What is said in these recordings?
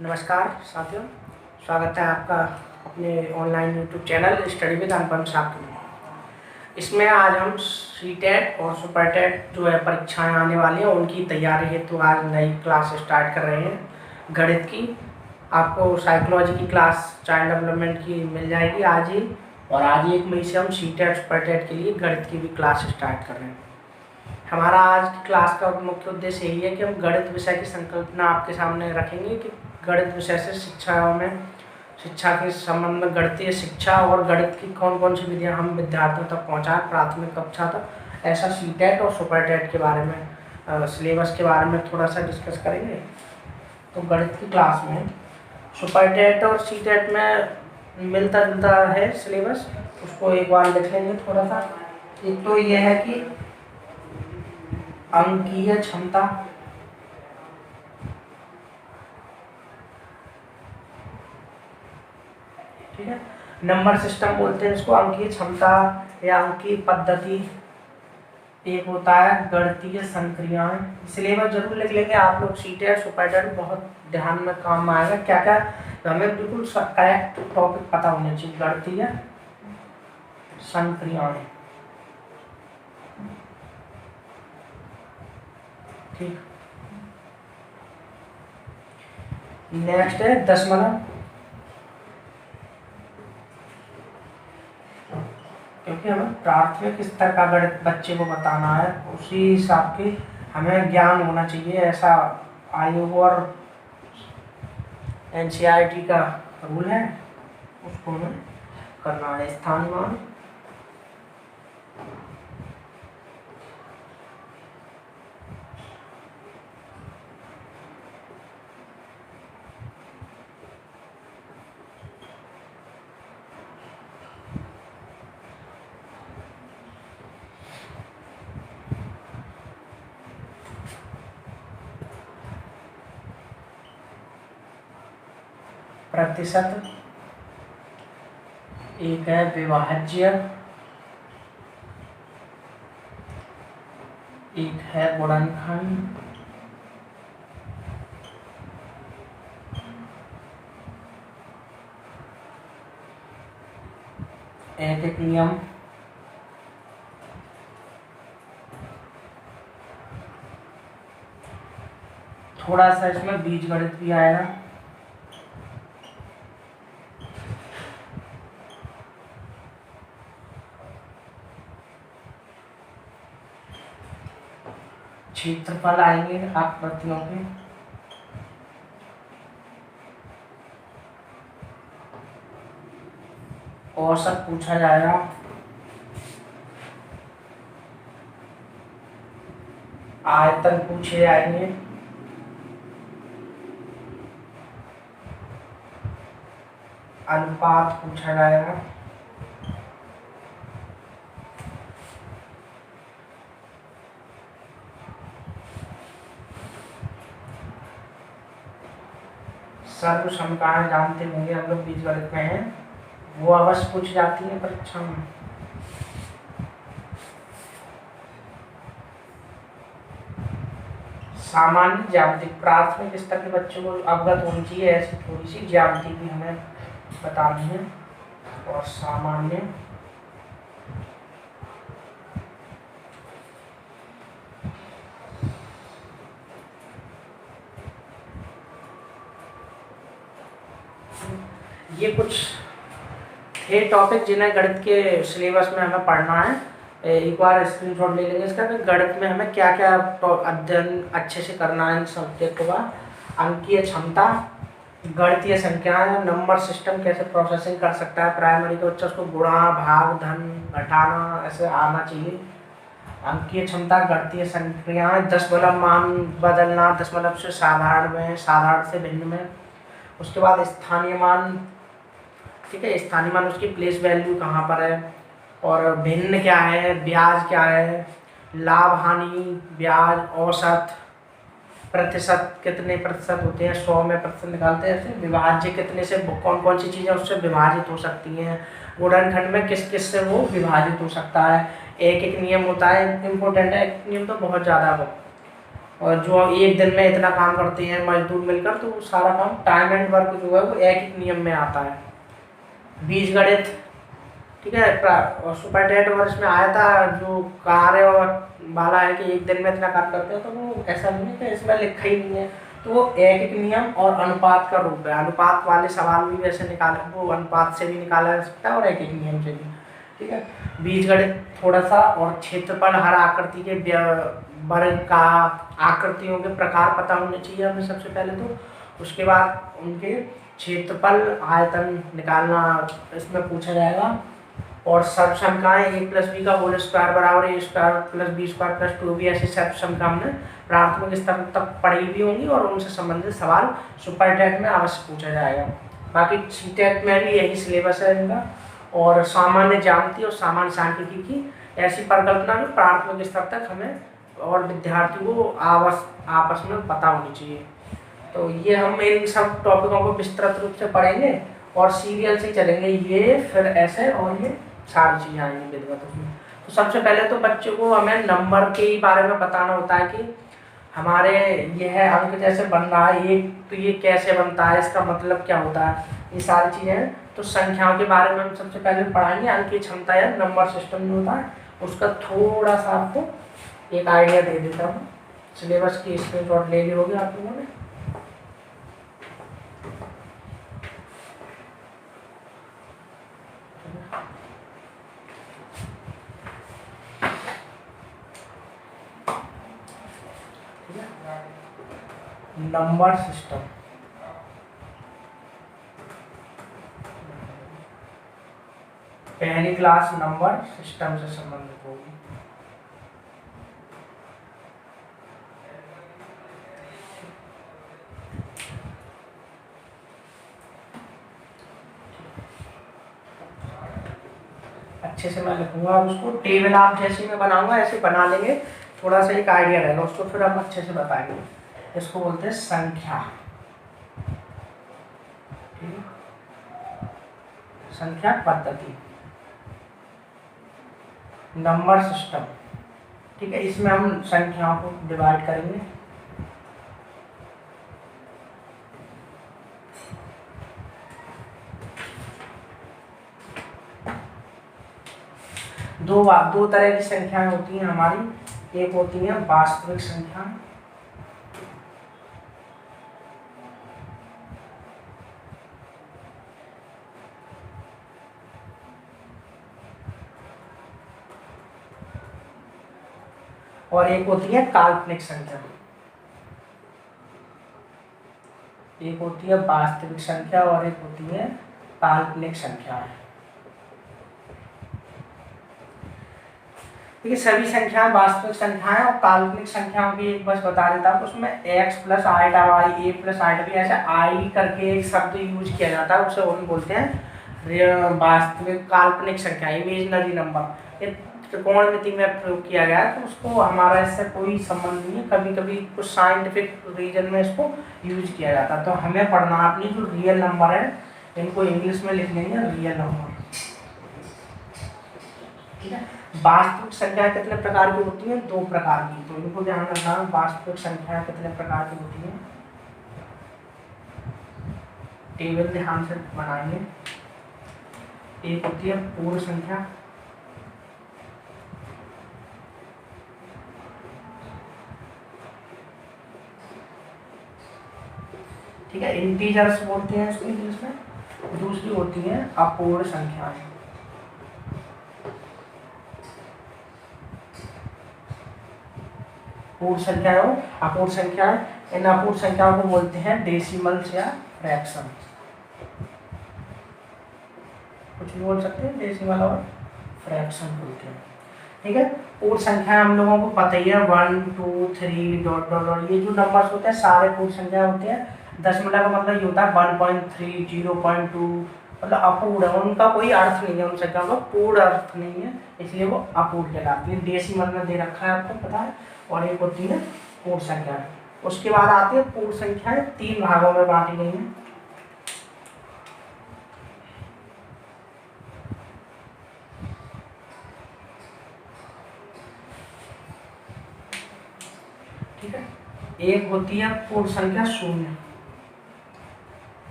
नमस्कार साथियों, स्वागत है आपका अपने online YouTube channel study with Anupam साहब में। इसमें आज हम सीटेट और सुपरटेट जो है परीक्षाएं आने वाली हैं उनकी तैयारी हेतु आज नई क्लास स्टार्ट कर रहे हैं गणित की। आपको साइकोलॉजी की क्लास चाइल्ड डेवलपमेंट की मिल जाएगी आज ही, और आज ही 1 मई से हम सीटेट सुपरटेट के लिए गणित की भी क्लास स्टार्ट कर रहे हैं। हमारा आज की क्लास का मुख्य उद्देश्य यही है कि हम गणित विषय की संकल्पना आपके सामने रखेंगे कि गणित विषय से शिक्षा के संबंध में गणितीय शिक्षा और गणित की कौन कौन सी विधियां हम विद्यार्थियों तक पहुंचाएं प्राथमिक कक्षा तक। ऐसा सीटेट और सुपरटेट के बारे में सिलेबस के बारे में थोड़ा सा डिस्कस करेंगे। तो गणित की क्लास में सुपरटेट और सीटेट में मिलता जुलता है सिलेबस, उसको एक बार लिख लेंगे थोड़ा सा। एक तो यह है कि अंकीय क्षमता, ठीक है, नंबर सिस्टम बोलते हैं इसको, अंकीय क्षमता या अंकीय पद्धति। एक होता है गणितीय संक्रियाएं। सिलेबस जरूर लिख लेंगे आप लोग, सीटेट सुपरटेट बहुत ध्यान में काम आएगा। क्या क्या हमें बिल्कुल करेक्ट टॉपिक पता होने चाहिए। गणितीय संक्रियाएं, ठीक। नेक्स्ट है दशमलव, क्योंकि हमें प्राथमिक स्तर का गणित बच्चे को बताना है, उसी हिसाब के हमें ज्ञान होना चाहिए। ऐसा आयोग और NCERT का रूल है, उसको हमें करना है। स्थानीय मान, प्रतिशत, एक है विभाज्य, एक है गुणनखंड, एक नियम, थोड़ा सा इसमें बीजगणित भी आएगा। क्षेत्रफल आएंगे आकृतियों के, औसत पूछा जाएगा, आयतन पूछे जाएंगे, अनुपात पूछा जाएगा, सर्वसमताएं जानते होंगे हम लोग, बीजगणित में हैं, वो अवश्य पूछ जाती है परीक्षा में। सामान्य ज्यामिति, प्राथमिक स्तर के बच्चों को अवगत होनी चाहिए, ऐसी थोड़ी सी ज्यामिति भी हमें बतानी है। और सामान्य ये कुछ थे टॉपिक जिन्हें गणित के सिलेबस में हमें पढ़ना है। एक बार स्क्रीनशॉट ले लेंगे इसका कि गणित में हमें क्या क्या अध्ययन अच्छे से करना है इन सब्जेक्ट का। अंकीय क्षमता, गणितीय संख्याएं, नंबर सिस्टम कैसे प्रोसेसिंग कर सकता है प्राइमरी के बच्चा, उसको गुणा भाग धन घटाना ऐसे आना चाहिए। अंकीय क्षमता, गणितीय संख्याएं, दशमलव मान बदलना, दशमलव से साधारण में, साधारण से भिन्न में। उसके बाद स्थानीय मान, ठीक है, स्थानीय मान उसकी प्लेस वैल्यू कहाँ पर है, और भिन्न क्या है, ब्याज क्या है, लाभ हानि, ब्याज, औसत, प्रतिशत कितने प्रतिशत होते हैं, 100 में प्रतिशत निकालते हैं ऐसे, विभाज्य कितने से कौन कौन सी चीज़ें उससे विभाजित हो सकती हैं, गुणनखंड में किस किस से वो विभाजित हो सकता है। एक एक नियम होता है, इम्पोर्टेंट है, एक नियम तो बहुत ज़्यादा वो और जो एक दिन में इतना काम करते हैं मजदूर मिलकर, तो वो सारा काम टाइम एंड वर्क जो है वो एक एक नियम में आता है। बीजगणित, ठीक है, और सुपरटेट वर्ष में आया था जो कार्य और वाला है कि एक दिन में इतना काम करते हैं, तो वो ऐसा नहीं है कि इसमें लिखा ही नहीं है, तो वो एक एक नियम और अनुपात का रूप है। अनुपात वाले सवाल भी वैसे निकाले, वो अनुपात से भी निकाला जा सकता है और एक एक नियम से भी, ठीक है। बीजगणित थोड़ा सा, और क्षेत्रफल, हर आकृति के वर्ग का, आकृतियों के प्रकार पता होने चाहिए हमें सबसे पहले तो। उसके बाद उनके क्षेत्रफल, आयतन निकालना इसमें पूछा जाएगा। और सर्व संख्याएं a प्लस बी का होल स्क्वायर बराबर a square plus b square plus 2b, ऐसी सर्व संख्या हमने प्राथमिक स्तर तक पढ़ी भी होंगी और उनसे संबंधित सवाल सुपरटेट में अवश्य पूछा जाएगा। बाकी सीटेट में भी यही सिलेबस है इनका। और सामान्य ज्यामिति और सामान्य सांख्यिकी की ऐसी परिकल्पना जो प्राथमिक स्तर तक हमें और विद्यार्थियों को आपस में पता होनी चाहिए। तो ये हम इन सब टॉपिकों को विस्तृत रूप से पढ़ेंगे और सीरियल से चलेंगे, ये फिर ऐसे और ये सारी चीज़ें आएंगी विधिवत उसमें। तो सबसे पहले तो बच्चों को हमें नंबर के बारे में बताना होता है कि हमारे यह अंक जैसे बन रहा है एक, तो ये कैसे बनता है, इसका मतलब क्या होता है, ये सारी चीज़ें। तो संख्याओं के बारे में हम सबसे पहले पढ़ाएंगे। अंक की क्षमता या नंबर सिस्टम जो होता है उसका थोड़ा सा आपको एक आइडिया दे देता हूँ। सिलेबस की स्क्रीनशॉट ले ली होगी आप लोगों ने। नंबर सिस्टम, पहली क्लास नंबर सिस्टम से संबंधित होगी। अच्छे से मैं लिखूंगा, उसको टेबल आप जैसे मैं बनाऊंगा ऐसे बना लेंगे, थोड़ा सा एक आइडिया रहेगा, उसको फिर हम अच्छे से बताएंगे। इसको बोलते हैं संख्या, ठीक है, संख्या पद्धति, नंबर सिस्टम, ठीक है। इसमें हम संख्याओं को डिवाइड करेंगे। दो तरह की संख्याएं होती हैं हमारी, एक होती है वास्तविक संख्या, और एक होती है काल्पनिक संख्या। एक होती है वास्तविक संख्या और एक होती है काल्पनिक संख्या। देखिए सभी संख्याएं वास्तविक संख्याएं और काल्पनिक संख्याओं की एक बस बता देता हूँ। उसमें x प्लस आईटा वाई, ए प्लस आईटा बी, ऐसे आई करके एक शब्द यूज किया जाता है, उसे हम बोलते हैं वास्तविक काल्पनिक संख्या, इमेजिनरी नंबर। ये त्रिकोणमिति में प्रयोग किया गया है, तो उसको हमारा इससे कोई संबंध नहीं है। कभी कभी कुछ साइंटिफिक रीजन में इसको यूज किया जाता है। तो हमें पढ़ना अपनी जो रियल नंबर है, इनको इंग्लिश में लिख लेंगे रियल नंबर, ठीक है। वास्तविक संख्याएं कितने प्रकार की होती हैं? दो प्रकार की, तो इनको ध्यान रखना। वास्तविक संख्याएं कितने प्रकार की होती हैं, टेबल ध्यान से बनाएंगे। एक होती है पूर्ण संख्या, ठीक है, इंटीजर्स बोलते हैं इसको इंग्लिश में। दूसरी होती है अपूर्ण संख्याएं, पूर्ण संख्याएं, अपूर्ण संख्याएं। इन अपूर्ण संख्याओं को बोलते हैं डेसिमल्स या फ्रैक्शन, कुछ भी बोल सकते हैं, डेसिमल और फ्रैक्शन बोलते हैं, ठीक है। पूर्ण संख्याएं हम लोगों को पता ही है, 1 2 3 डॉट डॉट डॉट, ये जो नंबर्स होते हैं सारे पूर्ण संख्या होते हैं। दशमलव का मतलब ये होता है 1.3 0.2, मतलब अपूर्ण है, उनका कोई अर्थ नहीं है, उन संख्याओं का पूर्ण अर्थ नहीं है, इसलिए वो अपूर्ण कहलाती है। डेसिमल में दे रखा है आपको पता है। और एक होती है पूर्ण संख्या। उसके बाद आती है पूर्ण संख्याएं, 3 भागों में बांटी गई हैं। ठीक है, एक होती है पूर्ण संख्या शून्य,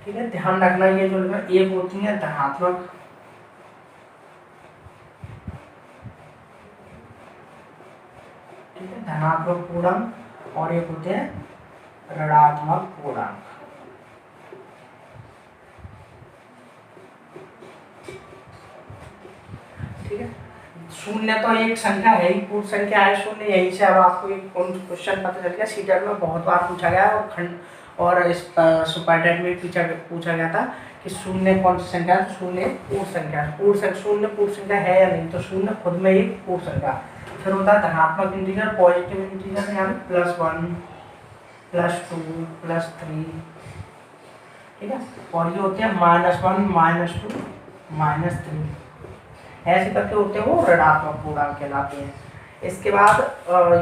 ठीक है, ध्यान रखना ये जो है, एक होती है धनात्मक, ठीक है, धनात्मक पूर्णांक, और एक होते हैं ऋणात्मक पूर्णांक। ठीक है, शून्य तो एक संख्या है ही, पूर्ण संख्या है शून्य, यहीं से अब आपको एक क्वेश्चन पता चल गया, सीटेट में बहुत बार पूछा गया है, और खंड और इस सुपरटेट में पूछा गया था कि शून्य कौन सी संख्या है, तो शून्य पूर्ण संख्या है। शून्य पूर्ण संख्या है या नहीं, तो शून्य खुद में ही पूर्ण संख्या। फिर होता है धनात्मक इंटीजर, पॉजिटिव इंटीजर, यानी +1 +2 +3, ठीक है, और ये होते हैं -1 -2 -3, ऐसे करके होते हैं वो ऋणात्मक पूर्णांक कहलाते हैं। इसके बाद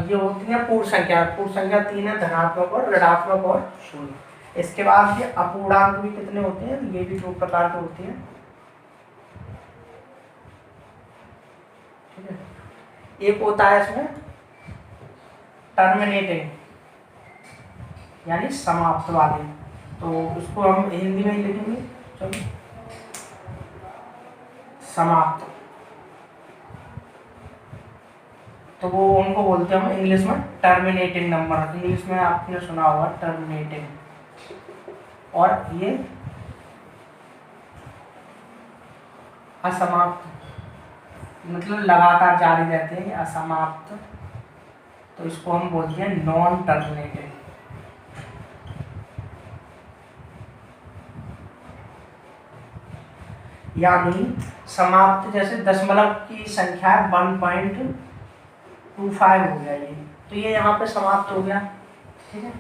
ये होती है पूर्ण संख्या। पूर्ण संख्या 3 है, धनात्मक और ऋणात्मक और शून्य। इसके बाद ये अपूर्णांक भी कितने होते हैं, ये भी 2 प्रकार के होते हैं, ठीक है। एक होता है इसमें टर्मिनेटिंग, यानी समाप्त वाले, तो उसको हम हिंदी में ही लिखेंगे, चलो, समाप्त, तो वो उनको बोलते हैं हम इंग्लिश में टर्मिनेटिंग नंबर, इंग्लिश में आपने सुना होगा टर्मिनेटिंग। और ये असमाप्त, मतलब लगातार जारी रहते हैं, असमाप्त, तो इसको हम बोलते हैं नॉन टर्मिनेटिंग। यानी समाप्त, जैसे दशमलव की संख्या 1.25 हो गया ये, तो ये यहाँ पे समाप्त हो गया, ठीक है,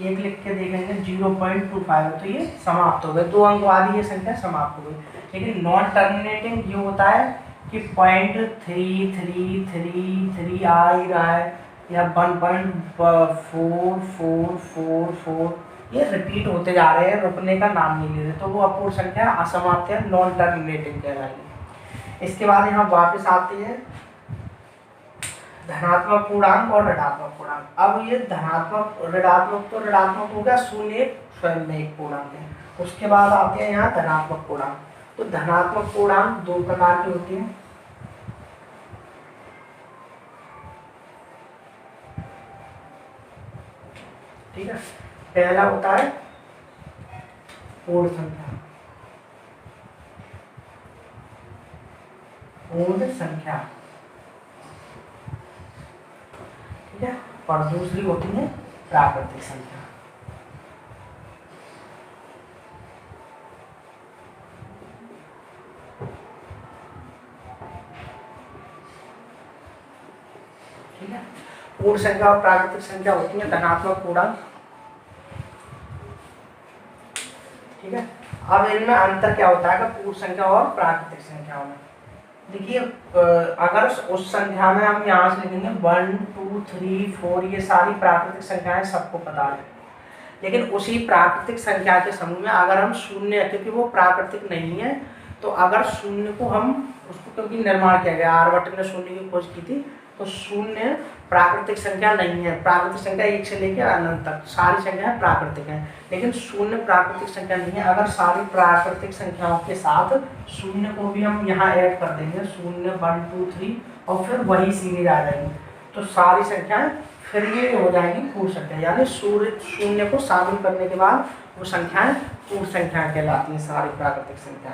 एक लिख के देखेंगे 0.25, तो ये समाप्त हो गए, 2 अंक वाली ये संख्या समाप्त हो गई। लेकिन नॉन टर्मिनेटिंग ये होता है कि 0.3333 आ ही रहा है, या 1.4444, ये रिपीट होते जा रहे हैं, रुकने का नाम नहीं ले रहे, तो वो अपूर्ण संख्या असमाप्त है, नॉन टर्मिनेटिंग कहलाएगी। इसके बाद यहाँ वापस आते हैं धनात्मक पूर्णांक और ऋणात्मक पूर्णांक। अब ये धनात्मक ऋणात्मक, तो ऋणात्मक हो गया, शून्य स्वयं में एक पूर्णांक है। उसके बाद आते हैं यहाँ धनात्मक पूर्णांक। तो धनात्मक पूर्णांक 2 प्रकार की होती है, ठीक है। पहला होता है पूर्ण संख्या, पूर्ण संख्या, ठीक है, और दूसरी होती है प्राकृतिक संख्या। ठीक है, पूर्ण संख्या और प्राकृतिक संख्या होती है धनात्मक पूर्णांक, ठीक है। अब इनमें अंतर क्या होता है पूर्ण संख्या और प्राकृतिक संख्याओं में? देखिए, अगर उस संख्या में हम यहाँ से लिखेंगे 1 2 3 4, ये सारी प्राकृतिक संख्याएं सबको पता है, लेकिन उसी प्राकृतिक संख्या के समूह में अगर हम शून्य, क्योंकि वो प्राकृतिक नहीं है, तो अगर शून्य को हम उसको, क्योंकि निर्माण किया गया, आर्यभट्ट ने शून्य की खोज की थी, तो शून्य प्राकृतिक संख्या नहीं है। प्राकृतिक संख्या 1 से लेकर अनंत तक सारी संख्याएं प्राकृतिक हैं, लेकिन शून्य प्राकृतिक संख्या नहीं है। अगर सारी प्राकृतिक संख्याओं के साथ शून्य को भी हम यहाँ ऐड कर देंगे, 0 1 2 3, और फिर वही सीरीज आ जाएगी, तो सारी संख्याएं फिर ये हो जाएगी पूर्ण संख्या, यानी शून्य को शामिल करने के बाद वो संख्याएं पूर्ण संख्या कहलाती हैं, सारी प्राकृतिक संख्या।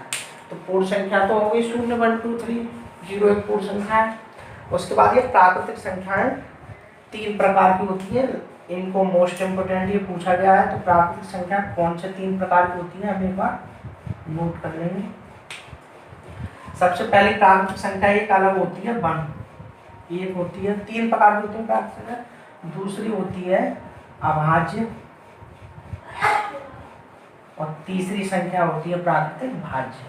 तो पूर्ण संख्या तो हो गई 0 1 2 3, 0 एक पूर्ण संख्या है। उसके बाद ये प्राकृतिक संख्याएं 3 प्रकार की होती है, इनको मोस्ट इम्पोर्टेंट ये पूछा गया है। तो प्राकृतिक संख्या कौन से 3 प्रकार की होती है, हम एक बार नोट कर लेंगे। सबसे पहली प्राकृतिक संख्या एक अलग होती है 1, एक होती है, 3 प्रकार की होती है प्राकृतिक संख्या। दूसरी होती है अभाज्य, और तीसरी संख्या होती है प्राकृतिक भाज्य,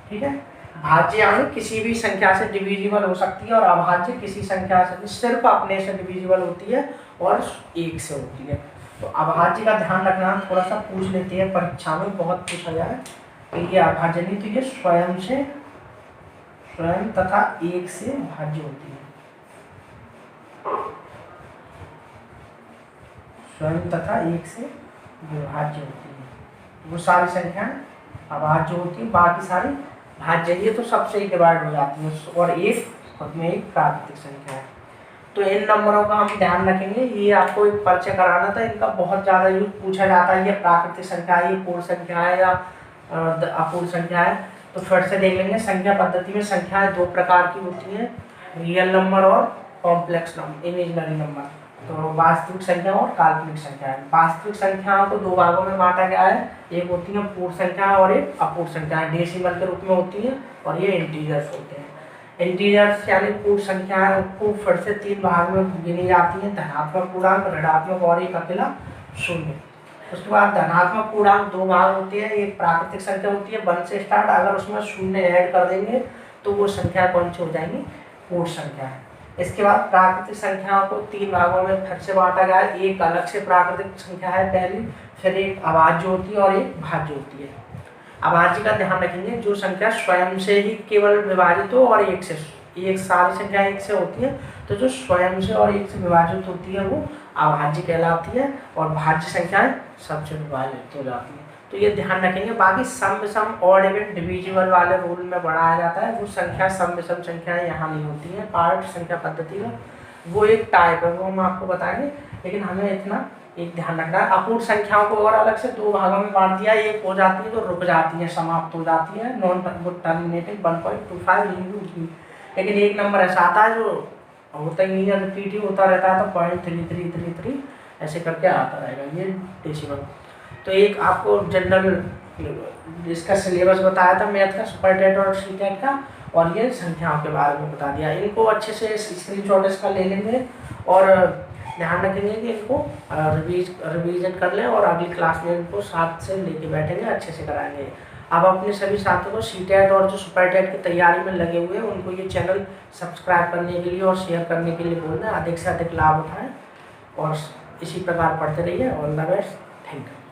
ठीक है। भाज्य यानी किसी भी संख्या से डिविजिबल हो सकती है, और अभाज्य किसी संख्या से सिर्फ अपने से डिविजिबल होती है और 1 से होती है। तो अभाज्य का ध्यान रखना, थोड़ा सा पूछ लेते हैं, परीक्षा में बहुत पूछा जाए कि ये अभाज्य नहीं, तो ये स्वयं तथा 1 से भाज्य होती है। स्वयं तथा एक से विभाज्य होती है। वो सारी संख्याएं अभाज्य होती है, बाकी सारी भाज्य है, तो सबसे ही डिवाइड हो जाती है और एक खुद में एक प्राकृतिक संख्या है। तो इन नंबरों का हम ध्यान रखेंगे। ये आपको एक परिचय कराना था, इनका बहुत ज़्यादा यूज पूछा जाता है। ये प्राकृतिक संख्या है, ये पूर्ण संख्या है या अपूर्ण संख्या है। तो फिर से देख लेंगे। संख्या पद्धति में संख्याएं दो प्रकार की होती हैं, रियल नंबर और कॉम्प्लेक्स नंबर, इमेजिनरी नंबर। तो वास्तविक संख्या और काल्पनिक संख्या है। वास्तविक संख्याओं को दो भागों में बांटा गया है, एक होती है पूर्ण संख्या और एक अपूर्ण संख्या, डेसिमल के रूप में होती है, और ये इंटीजर्स होते हैं। इंटीजर्स यानी पूर्ण संख्याएं को फिर से तीन भाग में गिनी जाती हैं, धनात्मक पूर्णांक, ऋणात्मक और एक अकेला शून्य। उसके बाद धनात्मक पूर्णांक दो भाग होते हैं, एक प्राकृतिक संख्या होती है 1 से स्टार्ट, अगर उसमें शून्य ऐड कर देंगे तो वो संख्या कौन सी हो जाएगी, पूर्ण संख्या है। इसके बाद प्राकृतिक संख्याओं को तीन भागों में फिर से बांटा गया है, एक अलग से प्राकृतिक संख्या है पहली, फिर एक अभाज्य होती है और एक भाज्य होती है। अभाज्य का ध्यान रखेंगे, जो संख्या स्वयं से ही केवल विभाजित हो और एक से, एक सारी संख्या एक से होती है, तो जो स्वयं से और एक से विभाजित होती है वो अभाज्य कहलाती है, और भाज्य संख्याएं सबसे विभाजित हो जाती है। तो ये ध्यान रखेंगे। बाकी सम विषम ऑड इवन डिविजिबल वाले रूल में बढ़ाया जाता है, वो संख्या सम विषम संख्याएं यहाँ नहीं होती हैं। पार्ट संख्या पद्धति का वो एक टाइप है, वो हम आपको बताएंगे, लेकिन हमें इतना एक ध्यान रखना है। अपूर्ण संख्याओं को और अलग से दो भागों में बांट दिया, एक हो जाती है तो रुक जाती है, समाप्त हो जाती है, नॉन टर्मिनेटिंग 1.25, लेकिन एक नंबर ऐसा आता है जो होता ही नहीं है, रिपीट ही होता रहता है, तो 0.3333 ऐसे करके आता रहेगा, ये डेसिमल। तो एक आपको जनरल इसका सिलेबस बताया था मैथ का, सुपर टेट और सी टेट का, और ये संख्याओं के बारे में बता दिया। इनको अच्छे से स्क्रीनशॉट इसका ले लेंगे और ध्यान रखेंगे कि इनको रिवीजन कर लें, और अगली क्लास में इनको साथ से लेके बैठेंगे, अच्छे से कराएंगे। अब अपने सभी साथियों को सी टेट और जो सुपर टेट की तैयारी में लगे हुए हैं उनको ये चैनल सब्सक्राइब करने के लिए और शेयर करने के लिए बोल रहे हैं, अधिक से अधिक लाभ उठाएं और इसी प्रकार पढ़ते रहिए। All the best, thank you.